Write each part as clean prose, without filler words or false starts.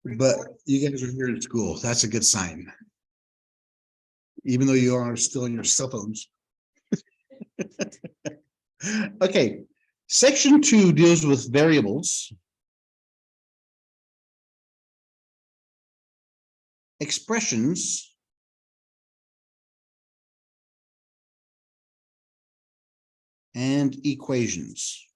But you guys are here at school. That's a good sign. Even though you are still on your cell phones. Okay, section 2 deals with variables, expressions, and equations.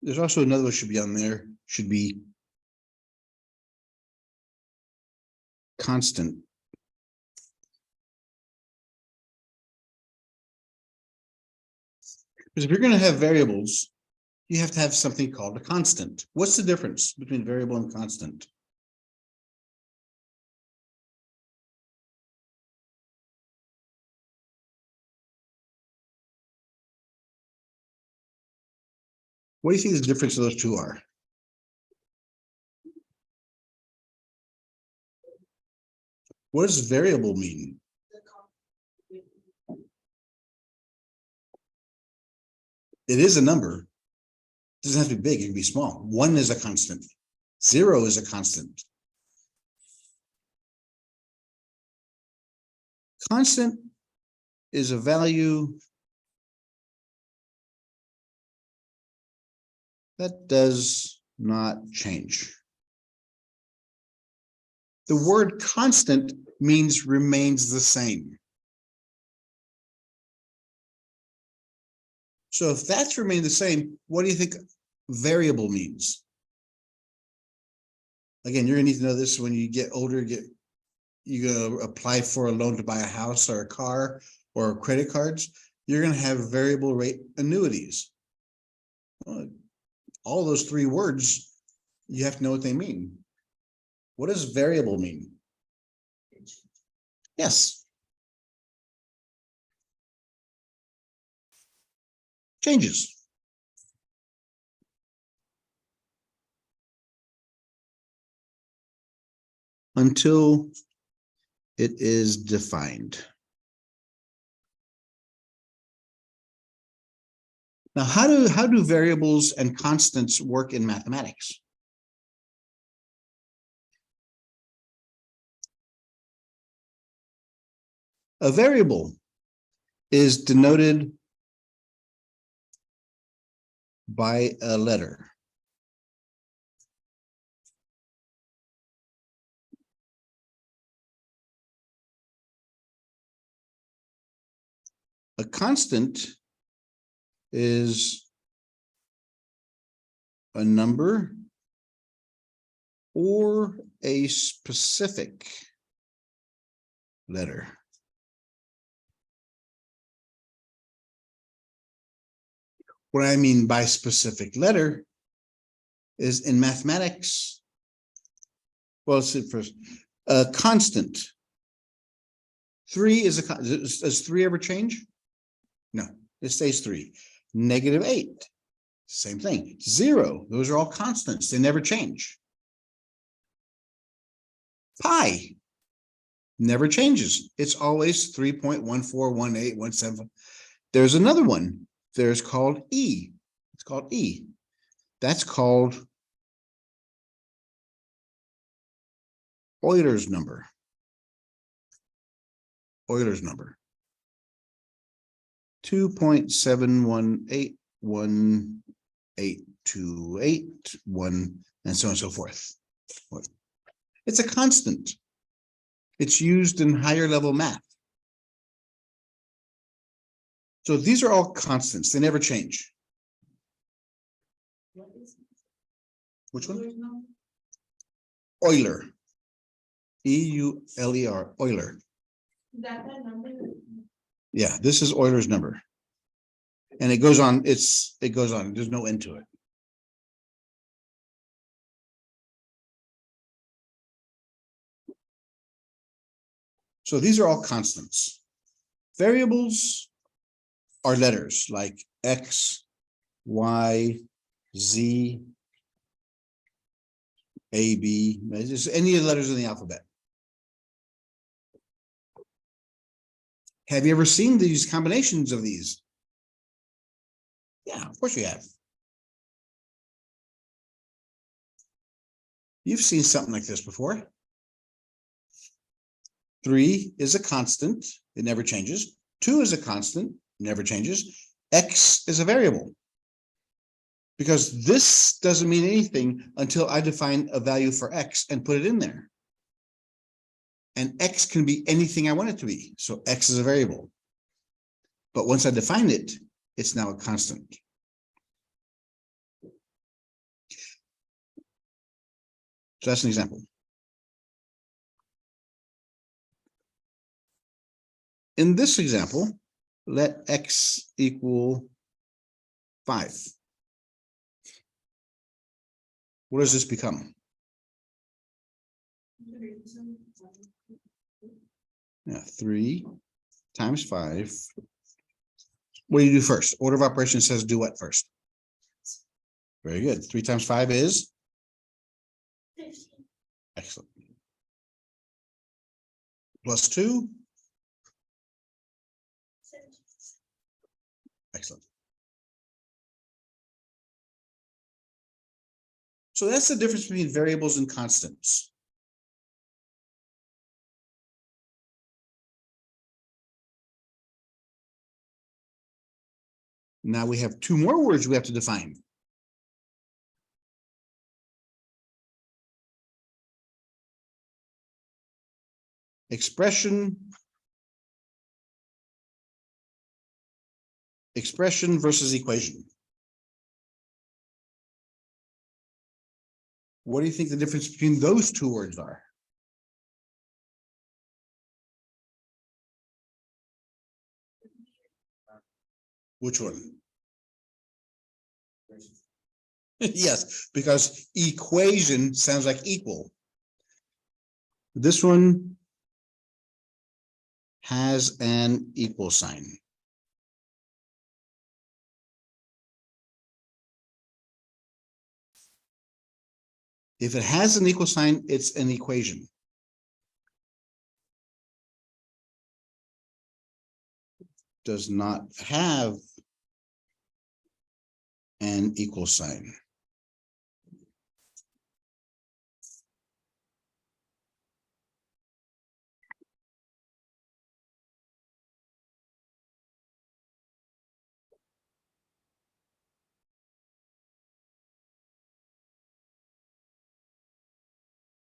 There's also another one should be on there, should be constant. Because if you're going to have variables, you have to have something called a constant. What's the difference between variable and constant? What do you think the difference of those two are? What does variable mean? It is a number. It doesn't have to be big, it can be small. 1 is a constant. 0 is a constant. Constant is a value that does not change. The word constant means remains the same. So if that's remain the same, what do you think variable means? Again, you're gonna need to know this when you get older, you're gonna apply for a loan to buy a house or a car or credit cards. You're gonna have variable rate annuities. All those 3 words, you have to know what they mean. What does variable mean? Yes. Changes. Until it is defined. Now, how do variables and constants work in mathematics? A variable is denoted by a letter. A constant is a number or a specific letter. What I mean by specific letter is in mathematics, well, let's see first, a constant. 3 is a, does 3 ever change? No, it stays 3. -8, same thing. 0, those are all constants, they never change. Pi never changes, it's always 3.141817. There's another one, there's called E. It's called E. That's called Euler's number. Euler's number. 2.718182821, and so on and so forth. It's a constant. It's used in higher level math. So these are all constants, they never change. Which one? Euler. E-U-L-E-R, Euler. Yeah, this is Euler's number. And it goes on, it goes on, there's no end to it. So these are all constants. Variables are letters like X, Y, Z, A, B, just any of the letters in the alphabet. Have you ever seen these combinations of these? Yeah, of course you have. You've seen something like this before. 3 is a constant, it never changes. 2 is a constant, never changes. X is a variable. Because this doesn't mean anything until I define a value for X and put it in there. And X can be anything I want it to be. So X is a variable. But once I define it, it's now a constant. So that's an example. In this example, let X equal 5. What does this become? Yeah, 3 times 5. What do you do first? Order of operations says do what first? Very good. 3 times 5 is? 15. Excellent. Plus 2? 17. Excellent. So that's the difference between variables and constants. Now we have 2 more words we have to define. Expression versus equation. What do you think the difference between those 2 words are? Which one? Yes, because equation sounds like equal. This one has an equal sign. If it has an equal sign, it's an equation. Does not have an equal sign.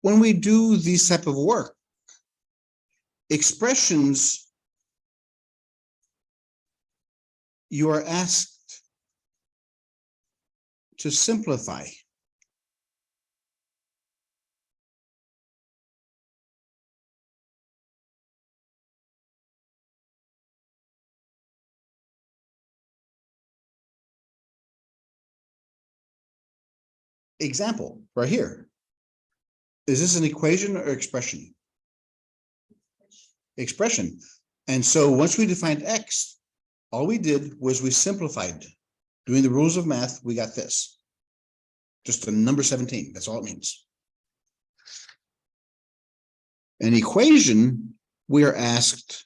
When we do these type of work, expressions, you are asked to simplify. Example, right here. Is this an equation or expression? Expression. And so once we defined X, all we did was we simplified. Doing the rules of math, we got this. Just a number 17, that's all it means. An equation, we are asked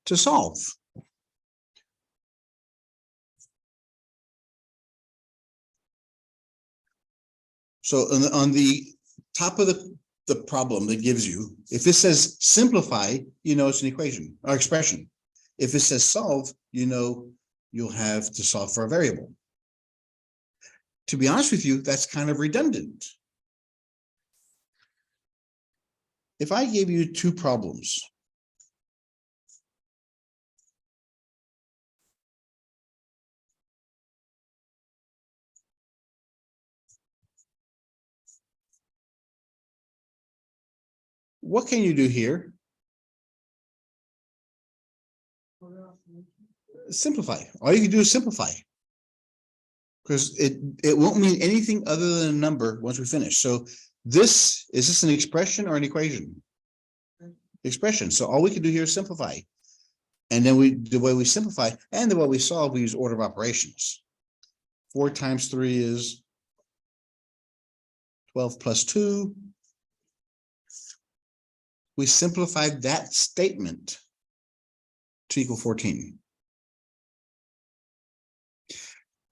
to solve. So on the top of the problem that gives you, if it says simplify, you know it's an equation or expression. If it says solve, you know you'll have to solve for a variable. To be honest with you, that's kind of redundant. If I gave you 2 problems, what can you do here? Simplify. All you can do is simplify. Because it won't mean anything other than a number once we finish. So is this an expression or an equation? Expression. So all we can do here is simplify. And then the way we simplify and the way we solve, we use order of operations. 4 times 3 is 12 plus 2. We simplified that statement to equal 14.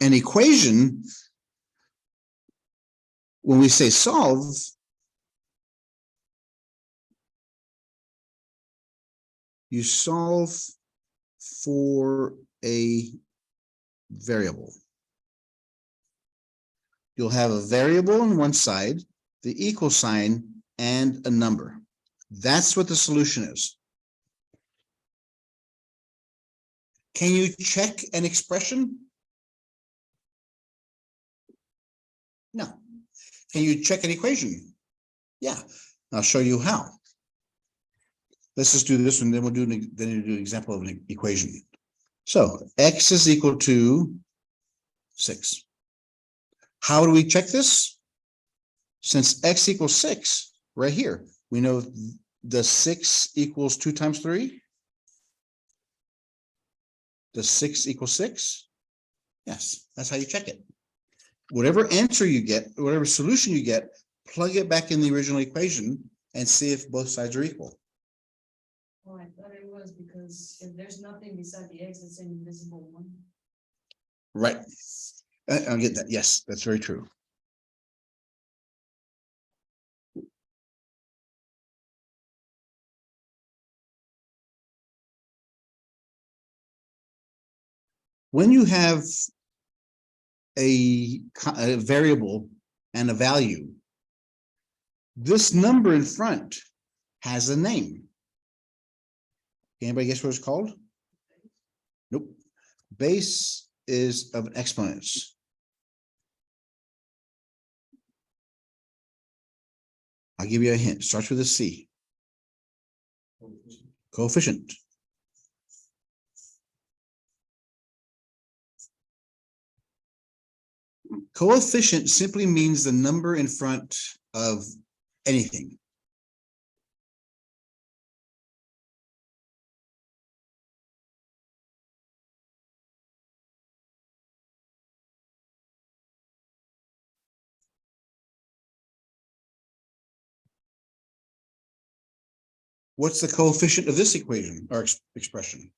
An equation, when we say solve, you solve for a variable. You'll have a variable on one side, the equal sign, and a number. That's what the solution is. Can you check an expression? No. Can you check an equation? Yeah. I'll show you how. Let's just do this one, then we'll do an example of an equation. So x is equal to 6. How do we check this? Since x equals 6, right here, we know the 6 equals 2 times 3. Does 6 equal 6? Yes, that's how you check it. Whatever answer you get, whatever solution you get, plug it back in the original equation and see if both sides are equal. Oh, I thought it was because if there's nothing beside the x, it's an invisible one. Right. I'll get that. Yes, that's very true. When you have a variable and a value, this number in front has a name. Anybody guess what it's called? Nope. Base is of exponents. I'll give you a hint. Starts with a C. Coefficient. Coefficient simply means the number in front of anything. What's the coefficient of this equation or expression?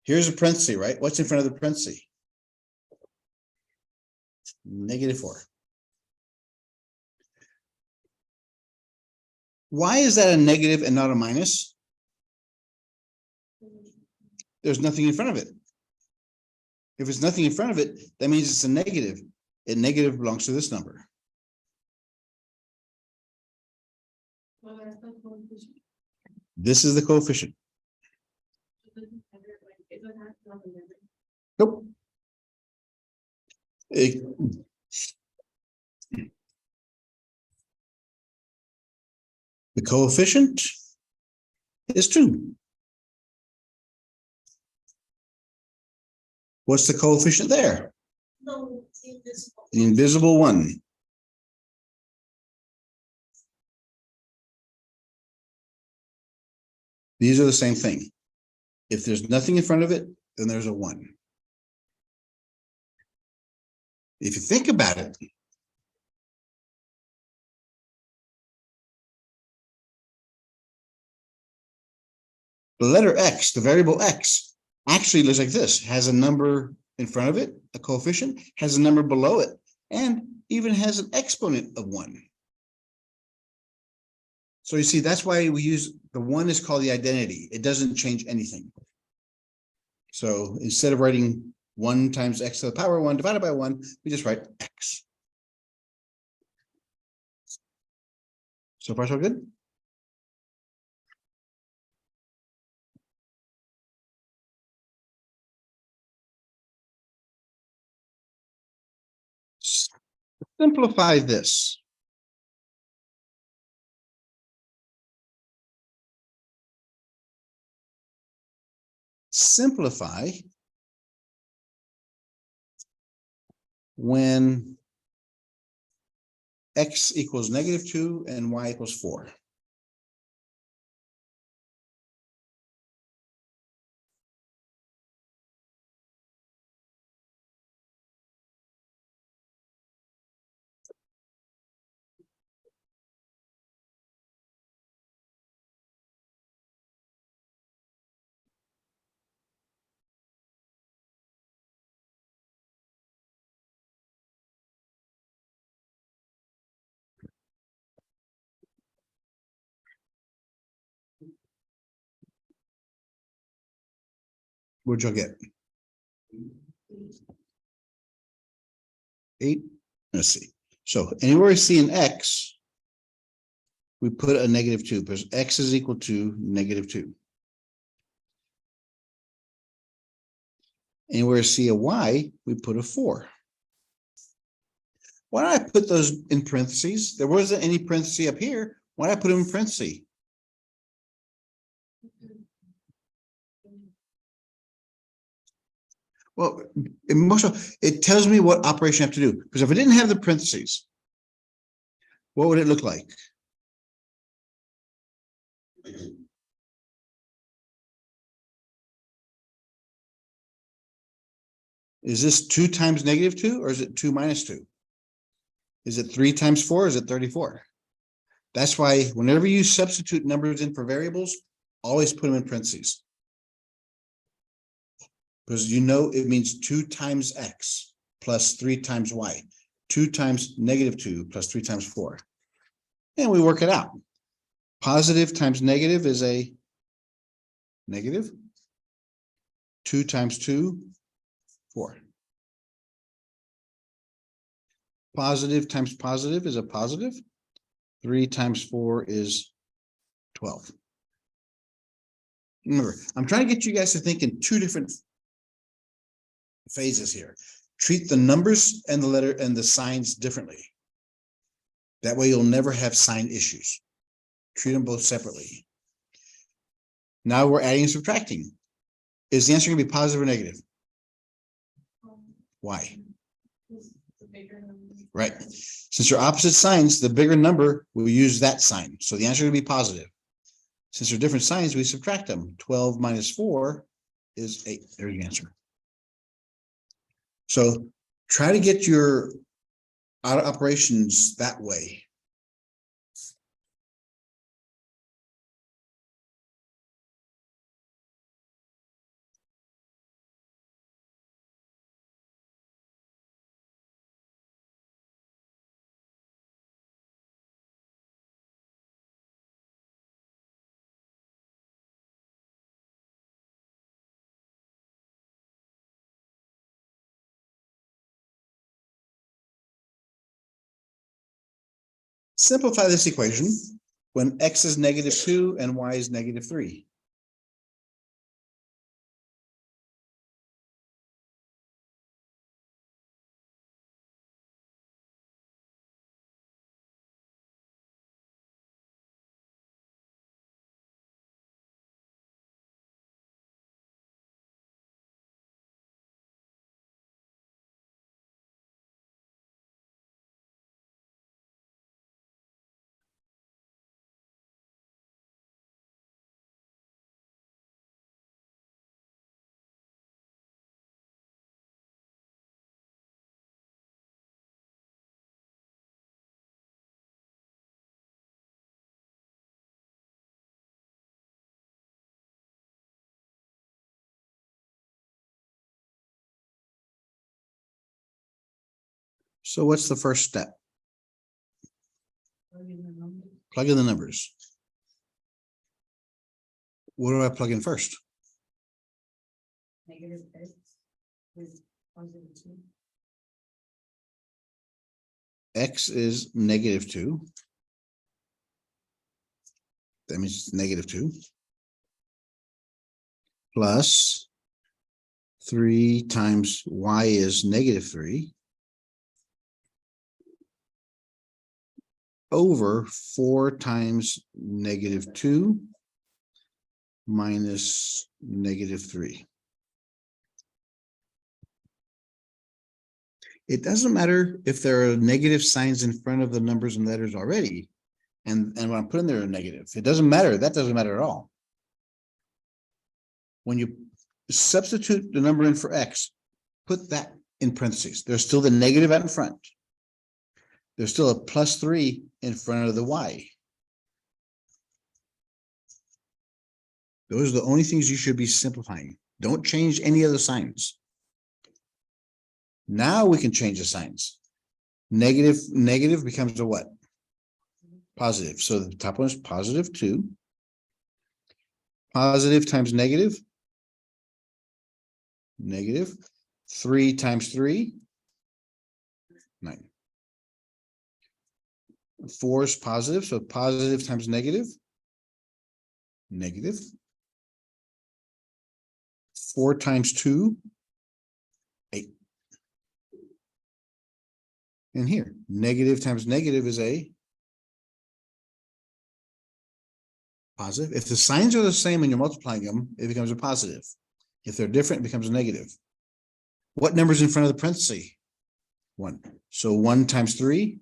Here's a parenthesis, right? What's in front of the parenthesis? -4. Why is that a negative and not a minus? There's nothing in front of it. If it's nothing in front of it, that means it's a negative. And negative belongs to this number. Well, that's the coefficient. This is the coefficient. Nope. The coefficient is 2. What's the coefficient there? No, invisible. The invisible 1. These are the same thing. If there's nothing in front of it, then there's a 1. If you think about it, the letter X, the variable X, actually looks like this, has a number in front of it, a coefficient, has a number below it, and even has an exponent of 1. So you see, that's why we use the 1 is called the identity. It doesn't change anything. So instead of writing 1 times x to the power 1 divided by 1, we just write x. So far, so good? Simplify this. Simplify when x equals -2 and y equals 4. What'd y'all get? 8. Let's see. So anywhere we see an X, we put a -2 because X is equal to -2. Anywhere we see a Y, we put a 4. Why don't I put those in parentheses? There wasn't any parenthesis up here. Why did I put them in parentheses? Well, it tells me what operation I have to do. Because if I didn't have the parentheses, what would it look like? Is this 2 times -2 or is it 2 minus 2? Is it 3 times 4? Or is it 34? That's why whenever you substitute numbers in for variables, always put them in parentheses. Because you know it means 2 times X plus 3 times Y. 2 times -2 plus 3 times 4. And we work it out. Positive times negative is a negative. 2 times 2, 4. Positive times positive is a positive. 3 times 4 is 12. Remember, I'm trying to get you guys to think in 2 different phases here. Treat the numbers and the letter and the signs differently. That way you'll never have sign issues. Treat them both separately. Now we're adding and subtracting. Is the answer going to be positive or negative? Why? Right. Since they're opposite signs, the bigger number, we'll use that sign. So the answer will be positive. Since they're different signs, we subtract them. 12 minus 4 is 8. There's the answer. So try to get your auto operations that way. Simplify this equation when X is -2 and Y is -3. So what's the first step? Plug in the numbers. What do I plug in first? Negative X with +2. X is -2. That means it's -2. Plus 3 times Y is -3. Over 4 times -2 minus -3. It doesn't matter if there are negative signs in front of the numbers and letters already. And when I'm putting there a negative, it doesn't matter. That doesn't matter at all. When you substitute the number in for X, put that in parentheses. There's still the negative out in front. There's still a +3 in front of the Y. Those are the only things you should be simplifying. Don't change any of the signs. Now we can change the signs. Negative becomes a what? Positive. So the top one is +2. Positive times negative negative. 3 times 3, 9. 4 is positive, so positive times negative, negative. 4 times 2, 8. And here, negative times negative is a positive. If the signs are the same and you're multiplying them, it becomes a positive. If they're different, it becomes a negative. What number is in front of the parenthesis? 1. So 1 times 3,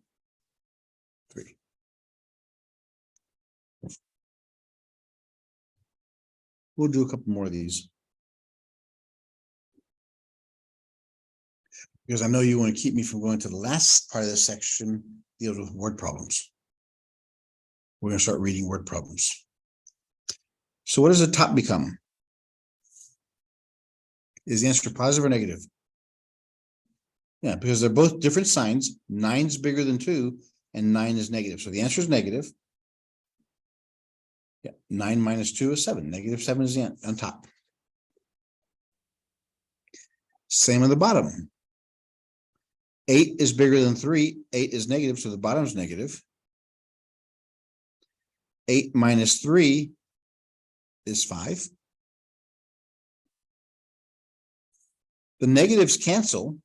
3. We'll do a couple more of these, because I know you want to keep me from going to the last part of this section, deals with word problems. We're going to start reading word problems. So what does the top become? Is the answer positive or negative? Yeah, because they're both different signs. 9's bigger than 2, and 9 is negative. So the answer is negative. Yeah, 9 minus 2 is 7. Negative 7 is the answer on top. Same on the bottom. 8 is bigger than 3. 8 is negative, so the bottom is negative. 8 minus 3 is 5. The negatives cancel.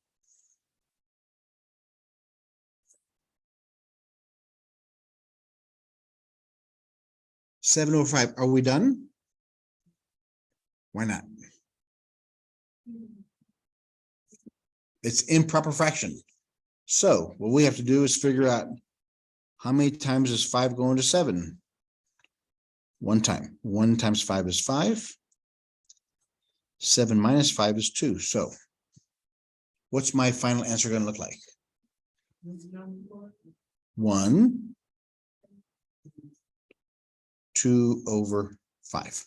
Seven over 5. Are we done? Why not? It's improper fraction. So what we have to do is figure out how many times is 5 going to 7? 1 time. 1 times 5 is 5. 7 minus 5 is 2. So what's my final answer going to look like? 1, 2 over 5.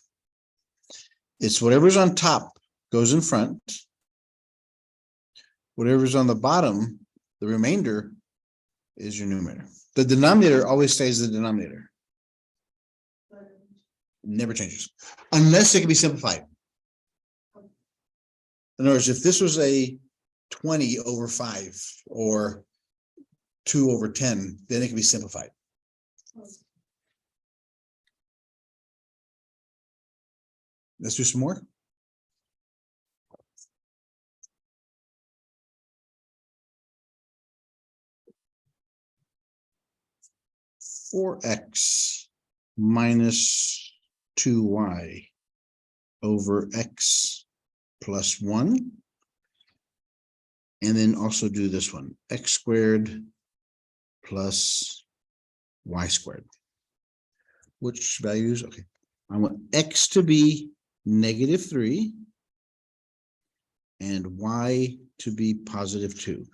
It's whatever's on top goes in front. Whatever's on the bottom, the remainder is your numerator. The denominator always stays the denominator. Never changes. Unless it can be simplified. In other words, if this was a 20 over 5 or 2 over 10, then it can be simplified. Let's do some more. Four x minus 2y over x plus 1. And then also do this one, x squared plus y squared. Which values? Okay. I want x to be -3 and y to be +2.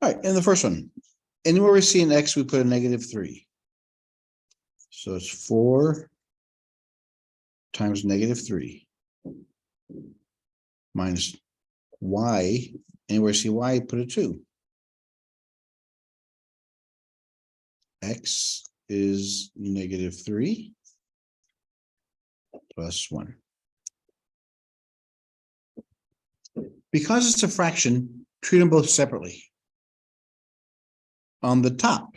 All right, and the first one, anywhere we see an x, we put a -3. So it's 4 times -3 minus y. Anywhere you see y, put a 2. X is -3 plus 1. Because it's a fraction, treat them both separately. On the top,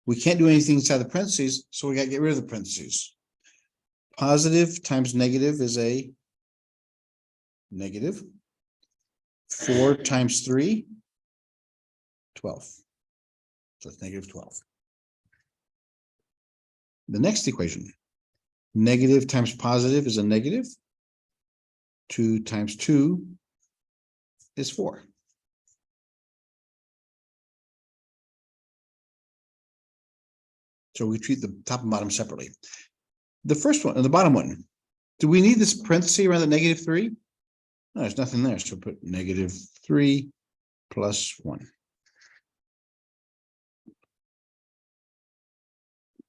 we can't do anything inside the parentheses, so we got to get rid of the parentheses. Positive times negative is a negative. 4 times 3, 12. So it's -12. The next equation, negative times positive is a negative. 2 times 2 is 4. So we treat the top and bottom separately. The first one, and the bottom one, do we need this parenthesis around the -3? No, there's nothing there. So put -3 plus 1.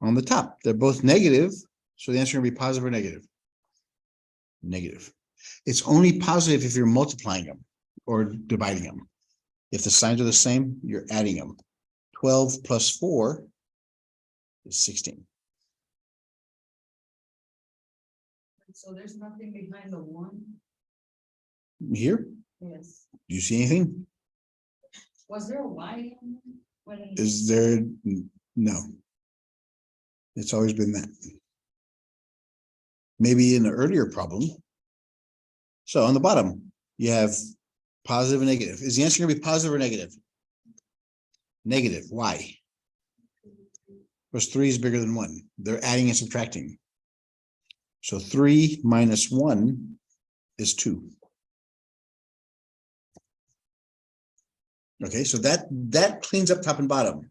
On the top, they're both negative. So the answer is going to be positive or negative? Negative. It's only positive if you're multiplying them or dividing them. If the signs are the same, you're adding them. 12 plus 4 is 16. So there's nothing behind the one? Here, Yes. do you see anything? Was there a Y in there? When- Is there? No. It's always been that. Maybe in the earlier problem. So on the bottom, you have positive and negative. Is the answer gonna be positive or negative? Negative. Why? Because 3 is bigger than 1. They're adding and subtracting. So 3 minus 1 is 2. Okay, so that cleans up top and bottom.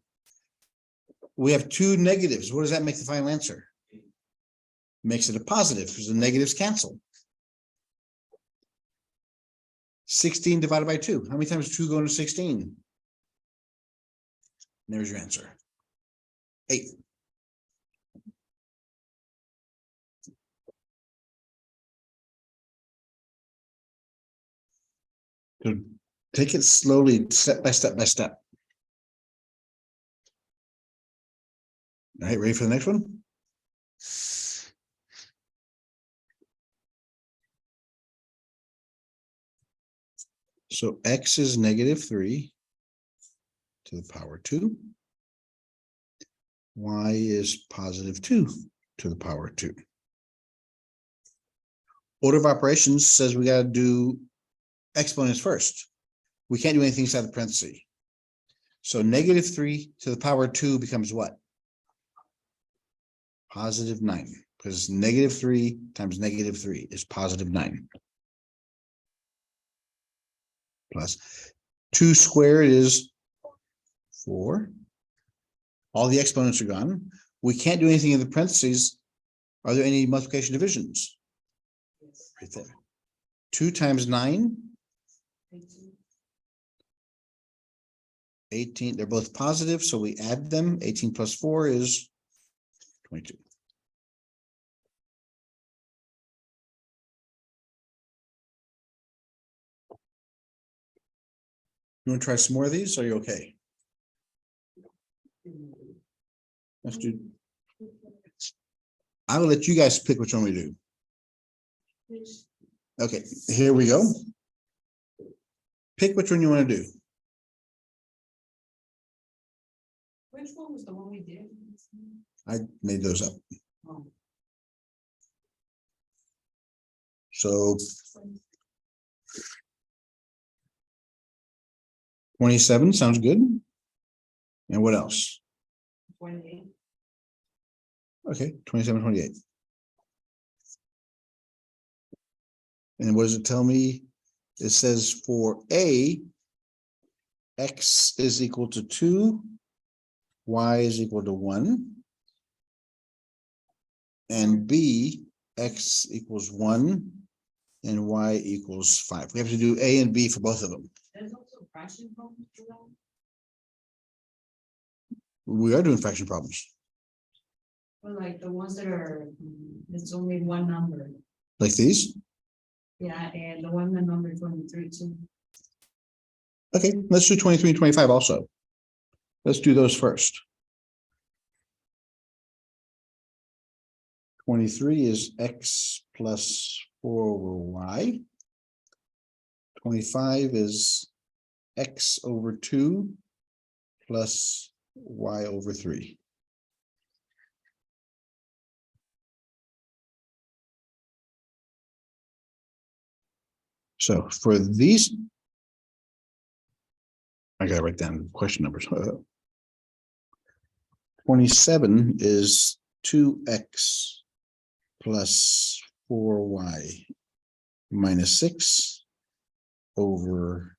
We have 2 negatives. What does that make the final answer? Makes it a positive because the negatives cancel. 16 divided by 2. How many times 2 go into 16? There's your answer. 8. So take it slowly, step by step by step. All right, ready for the next one? So x is negative 3 to the power 2. Y is positive 2 to the power 2. Order of operations says we got to do exponents first. We can't do anything inside the parenthesis. So negative 3 to the power 2 becomes what? Positive 9, because negative 3 times negative 3 is positive 9. Plus 2 squared is 4. All the exponents are gone. We can't do anything in the parentheses. Are there any multiplication divisions? Yes. Right there. 2 times 9, 18. They're both positive, so we add them. 18 plus 4 is 22. You want to try some more of these? Are you okay? Let's do. I will let you guys pick which one we do. Okay, here we go. Pick which one you want to do. Which one was the one we did? I made those up. Oh. So 27 sounds good. And what else? 28. Okay, 27, 28. And what does it tell me? It says for A, X is equal to 2, Y is equal to 1. And B, X equals 1 and Y equals 5. We have to do A and B for both of them. There's also fraction problems for that. We are doing fraction problems. Well, like the ones that are, it's only one number. Like these? Yeah, and the one that number 23 too. Okay, let's do 23 and 25 also. Let's do those first. 23 is X plus 4 over Y. 25 is X over 2 plus Y over 3. So for these, I gotta write down question numbers. 27 is 2x plus 4y minus 6 over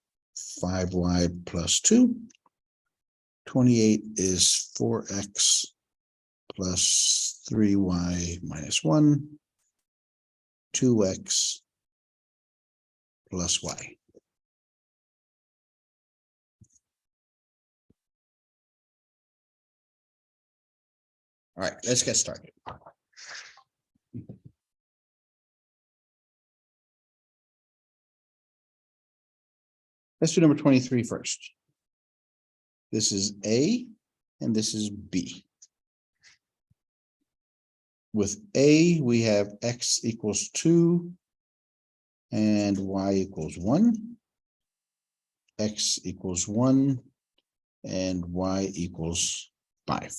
5y plus 2. 28 is 4x plus 3y minus 1, 2x plus y. All right, let's get started. Let's do number 23 first. This is A and this is B. With A, we have X equals 2 and Y equals 1. X equals 1 and Y equals 5.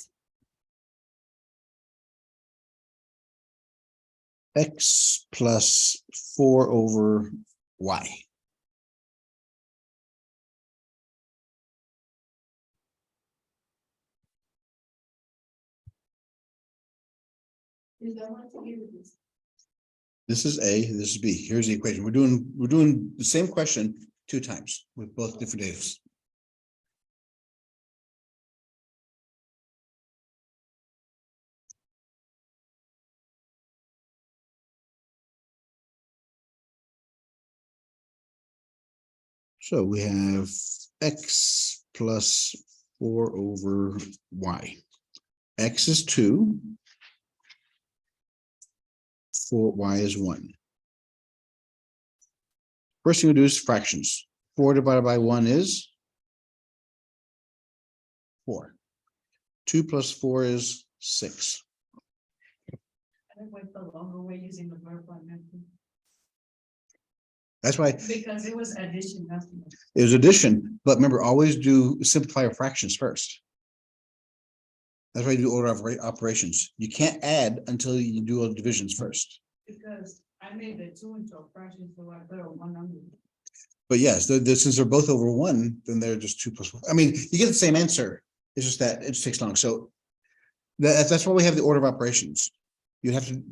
X plus 4 over Y. Is that what you use? This is A, this is B. Here's the equation. We're doing the same question 2 times with both different datas. So we have X plus 4 over Y. X is 2. 4Y is 1. First thing we do is fractions. 4 divided by 1 is 4. 2 plus 4 is 6. I went the longer way using the verify method That's why because it was addition, nothing. it was addition, but remember, always do simplify your fractions first. That's why you do order of operations. You can't add until you do all divisions first. Because I made the 2 into a fraction, so I put a 1 number. But yes, since they're both over 1, then they're just 2 plus 1. I mean, you get the same answer. It's just that it just takes long. So that's why we have the order of operations. You have to,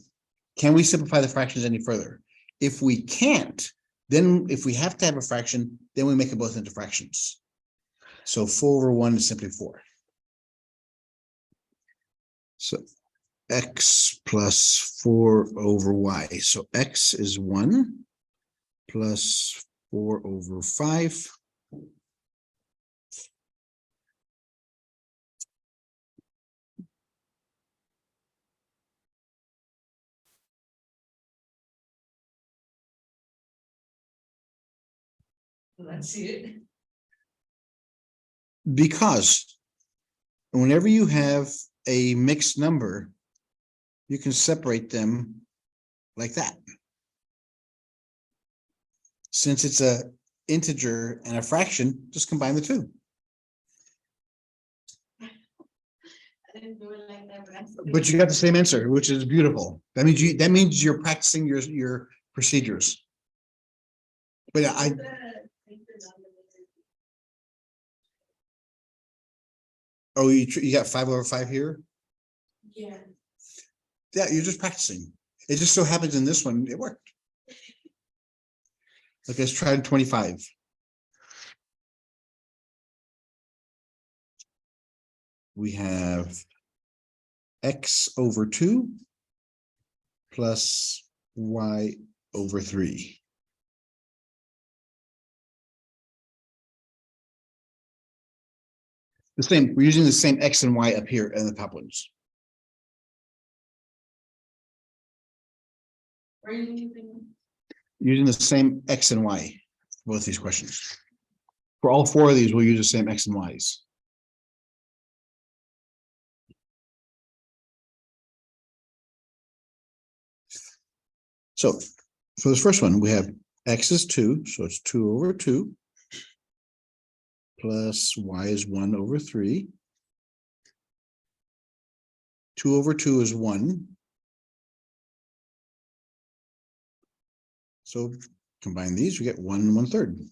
can we simplify the fractions any further? If we can't, then if we have to have a fraction, then we make it both into fractions. So 4 over 1 is simply 4. So X plus 4 over Y. So X is 1 plus 4 over 5. So that's it. Because whenever you have a mixed number, you can separate them like that. Since it's a integer and a fraction, just combine the 2. I didn't do it like that, but I'm. But you got the same answer, which is beautiful. That means you're practicing your procedures. But yeah, you got 5 over 5 here. Yeah. Yeah, you're just practicing. It just so happens in this one, it worked. Okay, let's try 25. We have X over 2 plus Y over 3. The same, we're using the same X and Y up here in the top ones. Are you using? Using the same X and Y, for both these questions. For all 4 of these, we'll use the same X and Ys. So for this first one, we have X is 2, so it's 2 over 2 plus Y is 1 over 3. 2 over 2 is 1. So combine these, we get 1 1/3.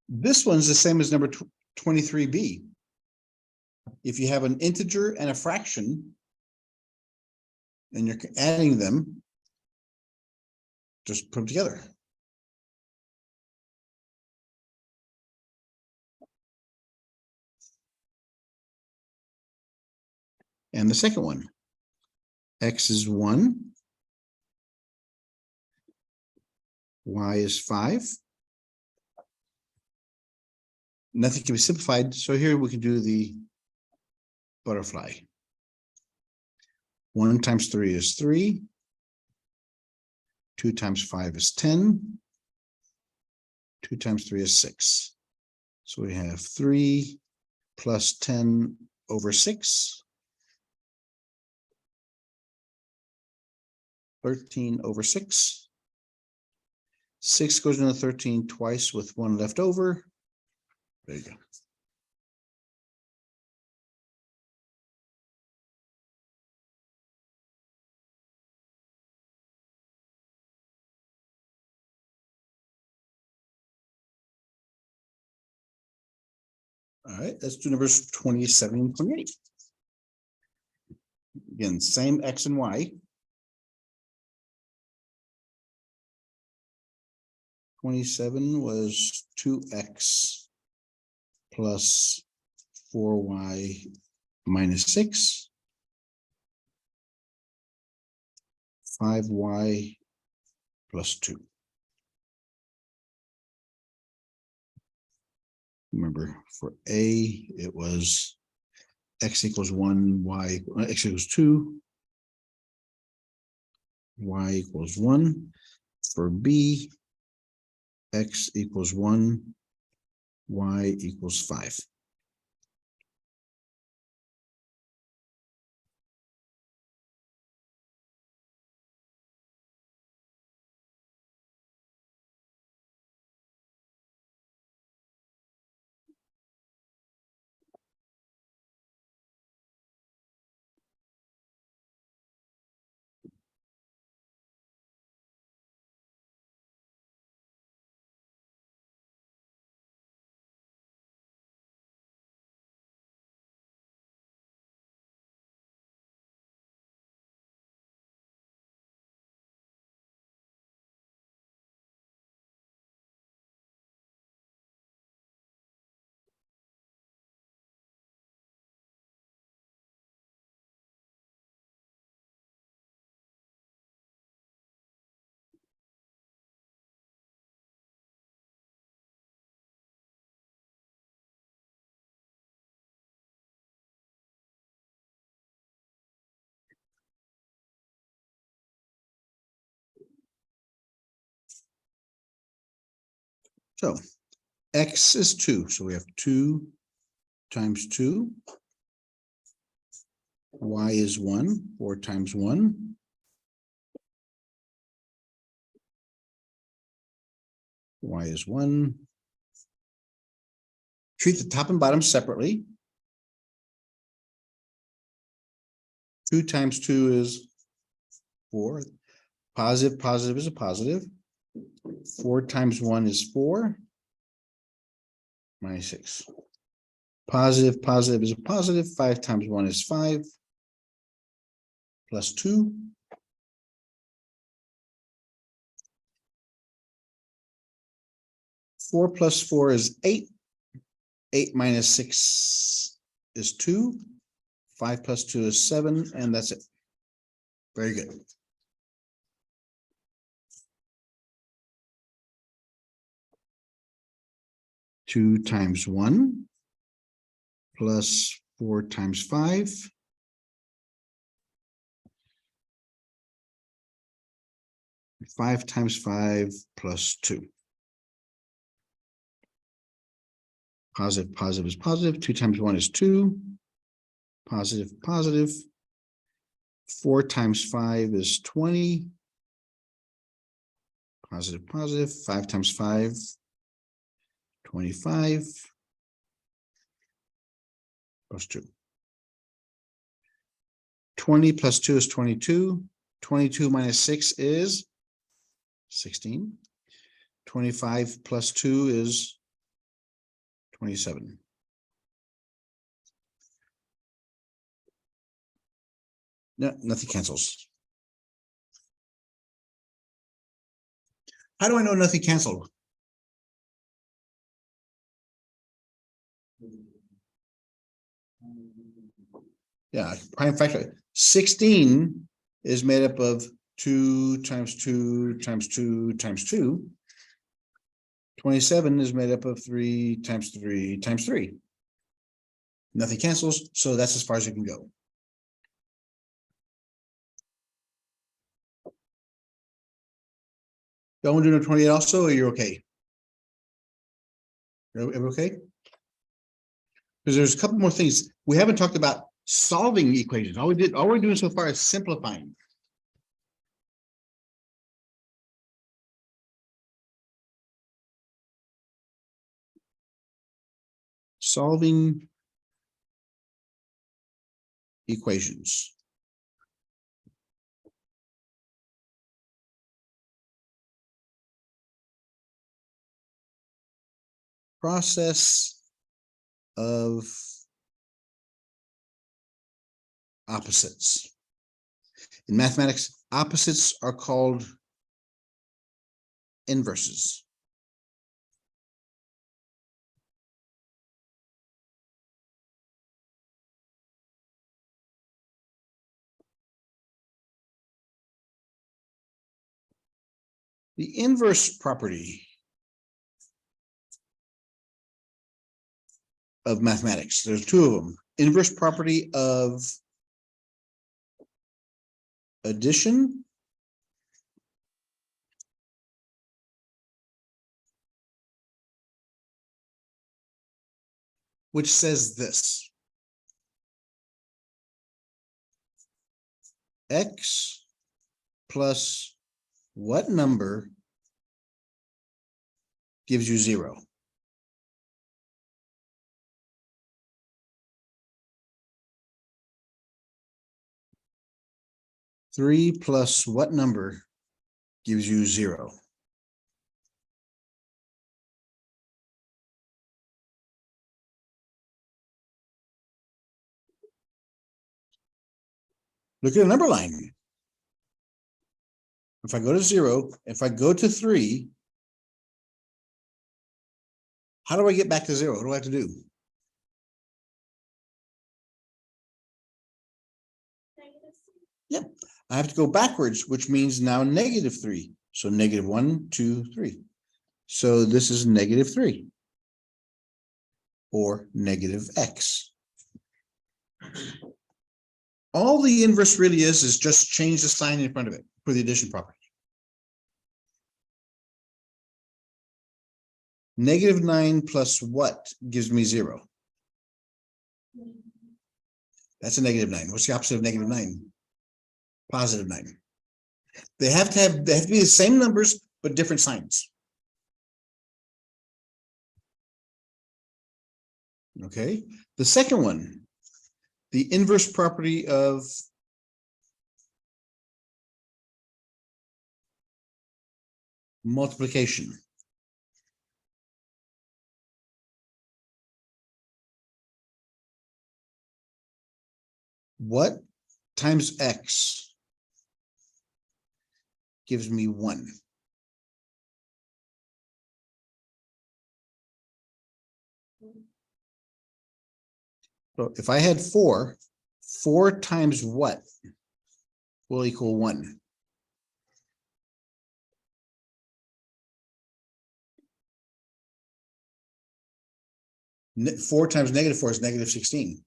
This one's the same as number 23B. If you have an integer and a fraction, and you're adding them, just put them together. And the second one, X is 1, Y is 5. Nothing can be simplified, so here we can do the butterfly. 1 times 3 is 3. 2 times 5 is 10. 2 times 3 is 6. So we have 3 plus 10 over 6. 13 over 6. 6 goes into 13 twice with 1 left over. There you go. All right, let's do numbers 27 and 28. Again, same X and Y. 27 was 2x plus 4y minus 6. 5y plus 2. Remember, for A, it was x equals 1, x equals 2, y equals 1. For B, x equals 1, y equals 5. So x is 2. So we have 2 times 2. Y is 1. 4 times 1. Y is 1. Treat the top and bottom separately. 2 times 2 is 4. Positive, positive is a positive. 4 times 1 is 4. Minus 6. Positive, positive is a positive. 5 times 1 is 5. Plus 2. 4 plus 4 is 8. 8 minus 6 is 2. 5 plus 2 is 7, and that's it. Very good. Two times 1 plus 4 times 5. 5 times 5 plus 2. Positive, positive is positive. 2 times 1 is 2. Positive, positive. 4 times 5 is 20. Positive, positive. 5 times 5, 25. Plus 2. 20 plus 2 is 22. 22 minus 6 is 16. 25 plus 2 is 27. No, nothing cancels. How do I know nothing canceled? Yeah, prime factor. 16 is made up of 2 times 2 times 2 times 2. 27 is made up of 3 times 3 times 3. Nothing cancels, so that's as far as you can go. Y'all want to do 28 also, or you're okay? Everybody okay? Because there's a couple more things. We haven't talked about solving equations. All we're doing so far is simplifying. Solving equations. Process of opposites. In mathematics, opposites are called inverses. The inverse property of mathematics, there's two of them. Inverse property of addition which says this: x plus what number gives you 0? Three plus what number gives you 0? Look at the number line. If I go to 0, if I go to 3, how do I get back to 0? What do I have to do? Yep, I have to go backwards, which means now -3. So -1, 2, 3. So this is -3 or -x. All the inverse really is just change the sign in front of it for the addition property. -9 plus what gives me 0? That's a -9. What's the opposite of -9? +9. They have to be the same numbers, but different signs. Okay. The second one, the inverse property of multiplication. What times x gives me 1? So if I had 4, 4 times what will equal 1? Four times -4 is -16.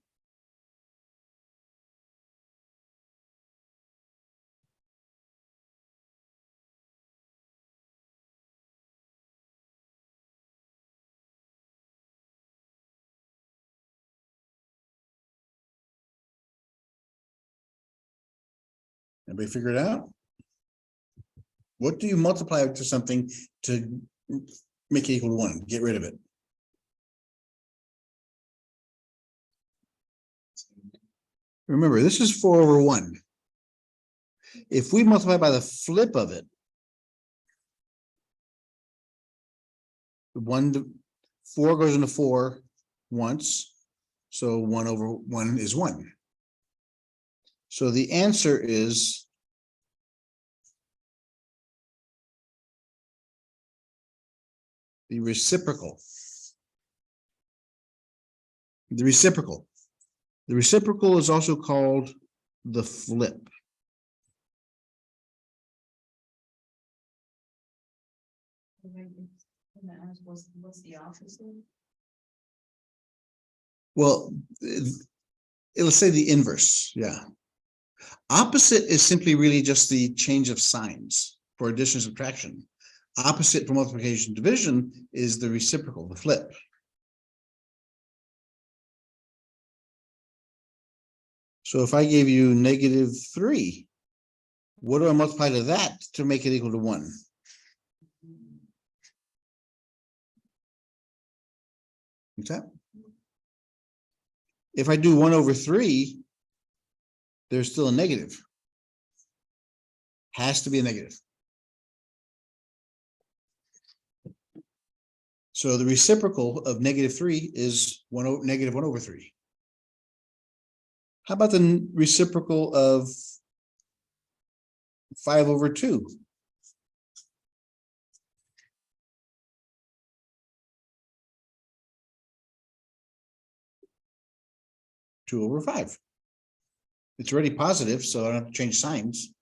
Everybody figure it out? What do you multiply to something to make it equal to 1? Get rid of it. Remember, this is 4/1. If we multiply by the flip of it, 4 goes into 4 once, so 1/1 is 1. So the answer is the reciprocal. The reciprocal. The reciprocal is also called the flip. What's the opposite? Well, let's say the inverse. Yeah. Opposite is simply really just the change of signs for addition and subtraction. Opposite for multiplication division is the reciprocal, the flip. So if I gave you -3, what do I multiply to that to make it equal to 1? What's that? If I do 1/3, there's still a negative. Has to be a negative. So the reciprocal of -3 is -1/3. How about the reciprocal of 5/2? Two over 5. It's already positive, so I don't have to change signs.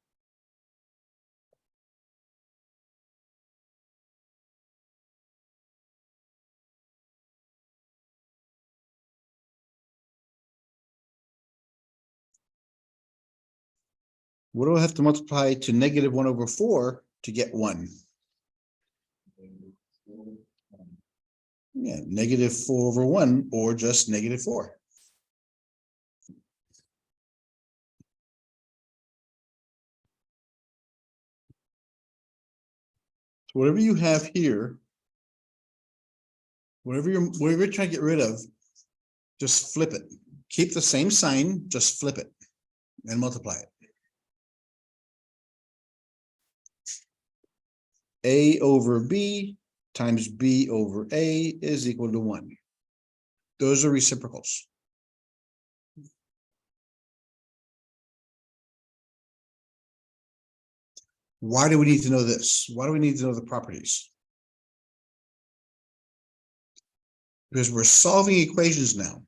What do I have to multiply to -1/4 to get 1? Yeah, -4/1 or just -4. So whatever you have here, whatever you're trying to get rid of, just flip it. Keep the same sign, just flip it and multiply it. A over B times B over A is equal to 1. Those are reciprocals. Why do we need to know this? Why do we need to know the properties? Because we're solving equations now.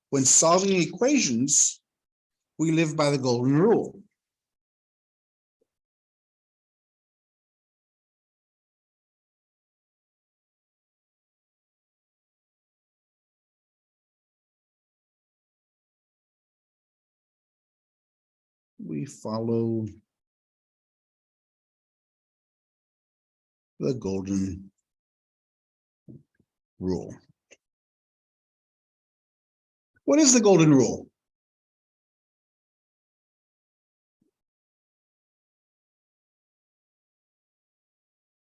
When solving equations, we live by the golden rule. We follow the golden rule. What is the golden rule?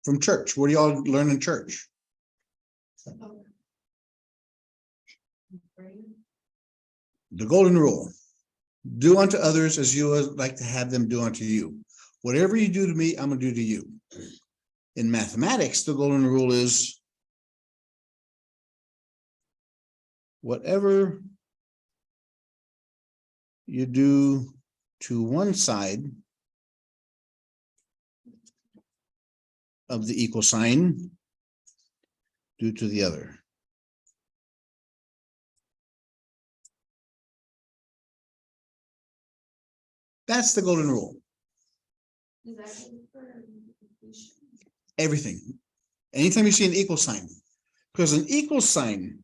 From church. What do y'all learn in church? The golden rule. Do unto others as you would like to have them do unto you. Whatever you do to me, I'm going to do to you. In mathematics, the golden rule is whatever you do to one side of the equal sign, do to the other. That's the golden rule. Is that for multiplication? Everything. Anytime you see an equal sign, because an equal sign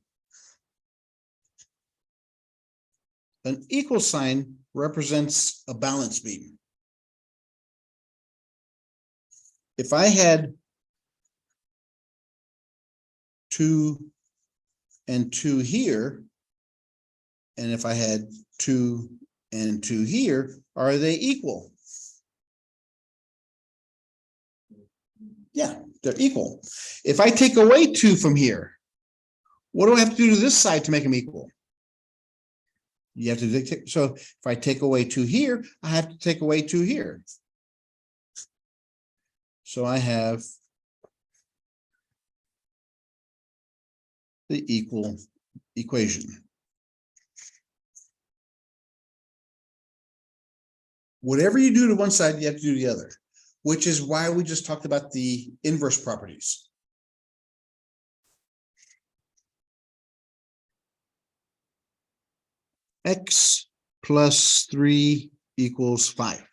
represents a balance beam. If I had 2 and 2 here, and if I had 2 and 2 here, are they equal? Yeah, they're equal. If I take away 2 from here, what do I have to do to this side to make them equal? You have to dictate. So if I take away 2 here, I have to take away 2 here. So I have the equal equation. Whatever you do to one side, you have to do the other, which is why we just talked about the inverse properties. X plus 3 equals 5.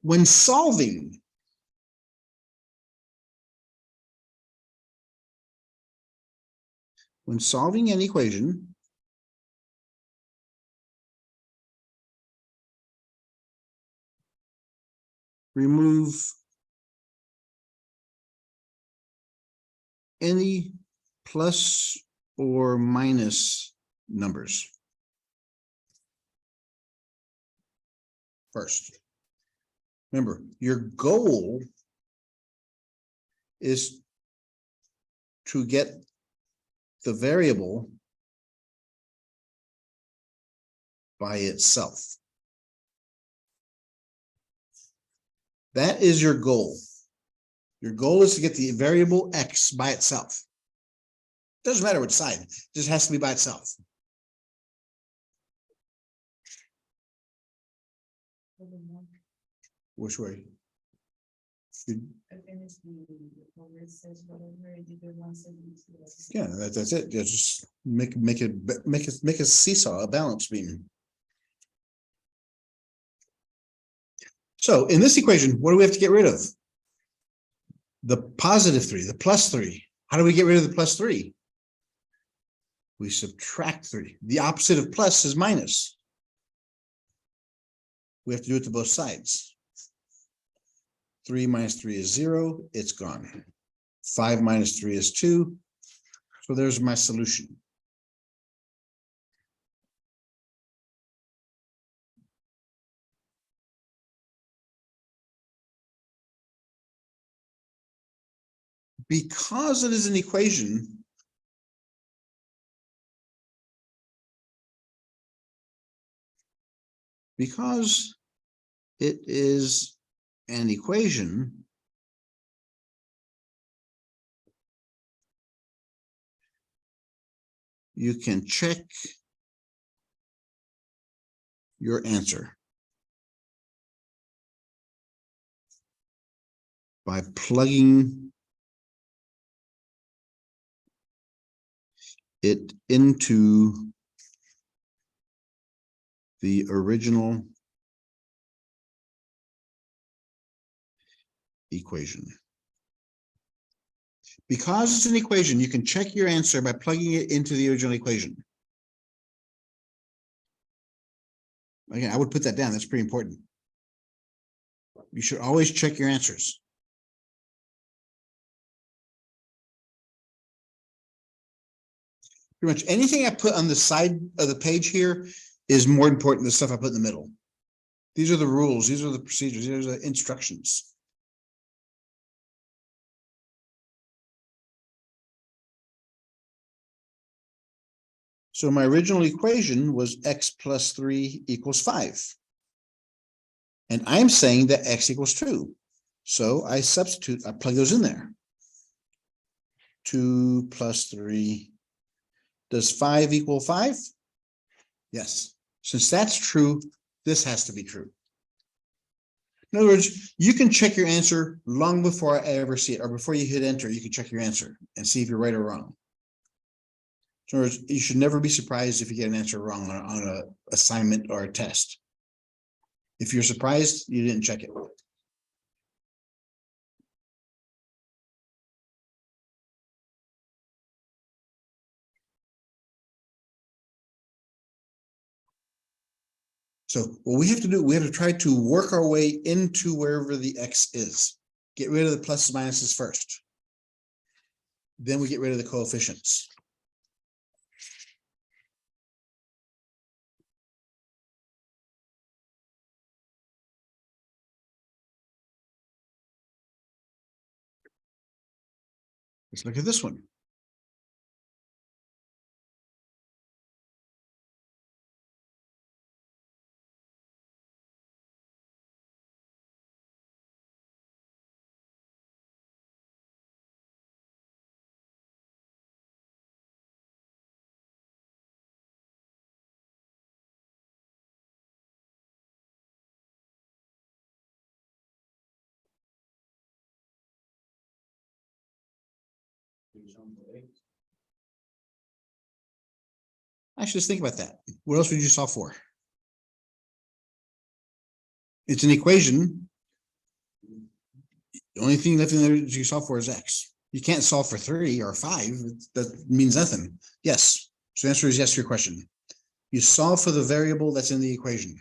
When solving, an equation, remove any plus or minus numbers. First, remember, your goal is to get the variable by itself. That is your goal. Your goal is to get the variable X by itself. Doesn't matter which side, it just has to be by itself. Which way? Yeah, that's it. Just make a seesaw, a balance beam. So in this equation, what do we have to get rid of? The positive 3, the plus 3. How do we get rid of the plus 3? We subtract 3. The opposite of plus is minus. We have to do it to both sides. 3 minus 3 is 0. It's gone. 5 minus 3 is 2. So there's my solution. Because it is an equation, because it is an equation, you can check your answer by plugging it into the original equation. Because it's an equation, you can check your answer by plugging it into the original equation. Again, I would put that down. That's pretty important. You should always check your answers. Pretty much anything I put on the side of the page here is more important than the stuff I put in the middle. These are the rules. These are the procedures. These are the instructions. So my original equation was x plus 3 equals 5. And I'm saying that x equals 2. So I substitute, I plug those in there. 2 plus 3. Does 5 equal 5? Yes. Since that's true, this has to be true. In other words, you can check your answer long before I ever see it, or before you hit enter, you can check your answer and see if you're right or wrong. In other words, you should never be surprised if you get an answer wrong on an assignment or a test. If you're surprised, you didn't check it. So what we have to do, we have to try to work our way into wherever the x is. Get rid of the pluses and minuses first. Then we get rid of the coefficients. Let's look at this one. Actually, just think about that. What else would you solve for? It's an equation. The only thing left in there you solve for is x. You can't solve for 3 or 5. That means nothing. Yes. So the answer is yes to your question. You solve for the variable that's in the equation.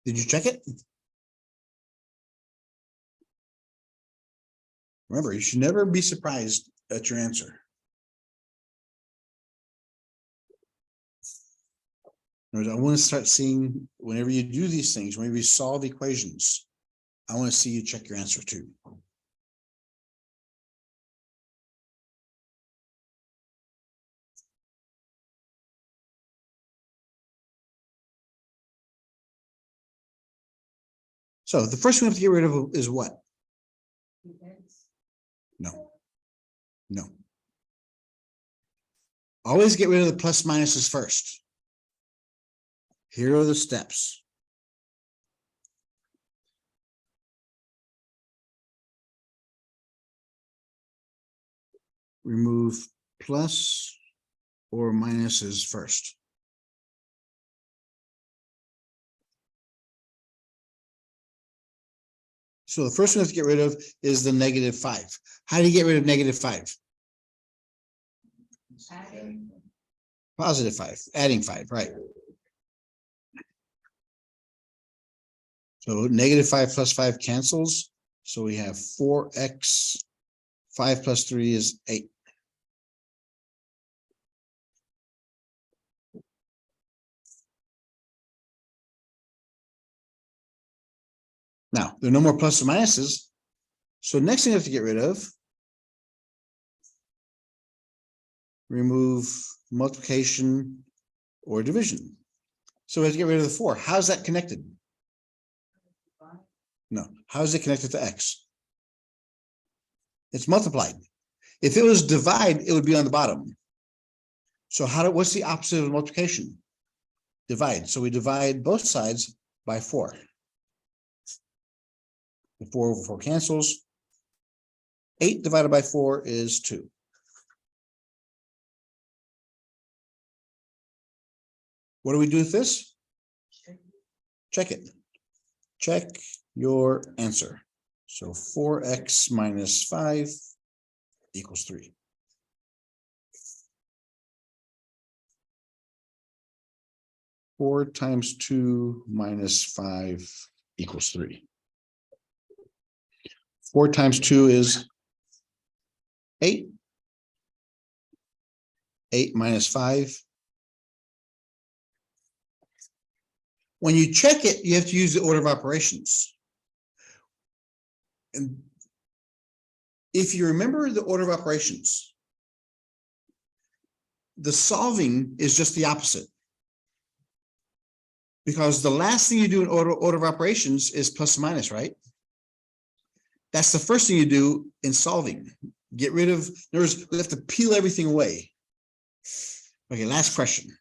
Did you check it? Remember, you should never be surprised at your answer. I want to start seeing whenever you do these things, whenever you solve equations, I want to see you check your answer too. So the first thing we have to get rid of is what? No. No. Always get rid of the plus minuses first. Here are the steps. Remove plus or minuses first. So the first one we have to get rid of is the -5. How do you get rid of -5? Adding. +5, adding 5, right? So -5 plus 5 cancels. So we have 4x, 5 plus 3 is 8. Now, there are no more plus or minuses. So next thing I have to get rid of, remove multiplication or division. So we have to get rid of the 4. How's that connected? No. How is it connected to x? It's multiplied. If it was divide, it would be on the bottom. So what's the opposite of multiplication? Divide. So we divide both sides by 4. The 4 over 4 cancels. 8 divided by 4 is 2. What do we do with this? Check it. Check your answer. So 4x minus 5 equals 3. Four times 2 minus 5 equals 3. 4 times 2 is 8. 8 minus 5. When you check it, you have to use the order of operations. And if you remember the order of operations, the solving is just the opposite. Because the last thing you do in order of operations is plus or minus, right? That's the first thing you do in solving. Get rid of, in other words, we have to peel everything away. Okay, last question.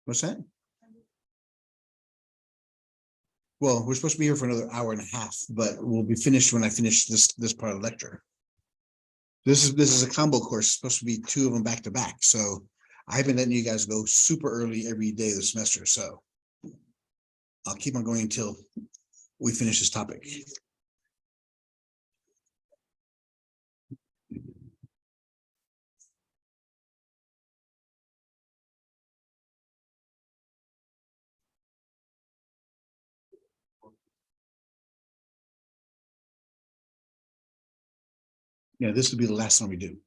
What's that? Well, we're supposed to be here for another hour and a half, but we'll be finished when I finish this part of the lecture. This is a combo course, it's supposed to be 2 of them back to back. So I've been letting you guys go super early every day of the semester. So I'll keep on going until we finish this topic. Yeah, this will be the last one we do.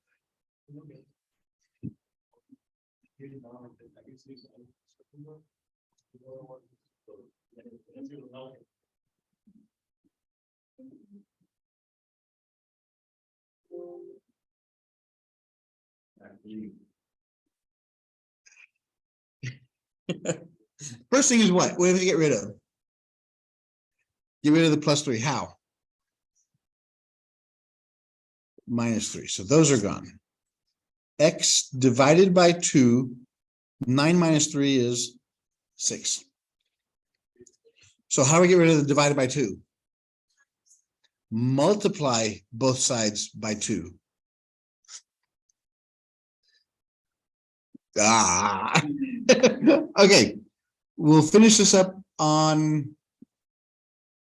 First thing is what? What do we get rid of? Get rid of the plus 3. How? Minus 3. So those are gone. X divided by 2, 9 minus 3 is 6. So how do we get rid of the divided by 2? Multiply both sides by 2. Okay, we'll finish this up on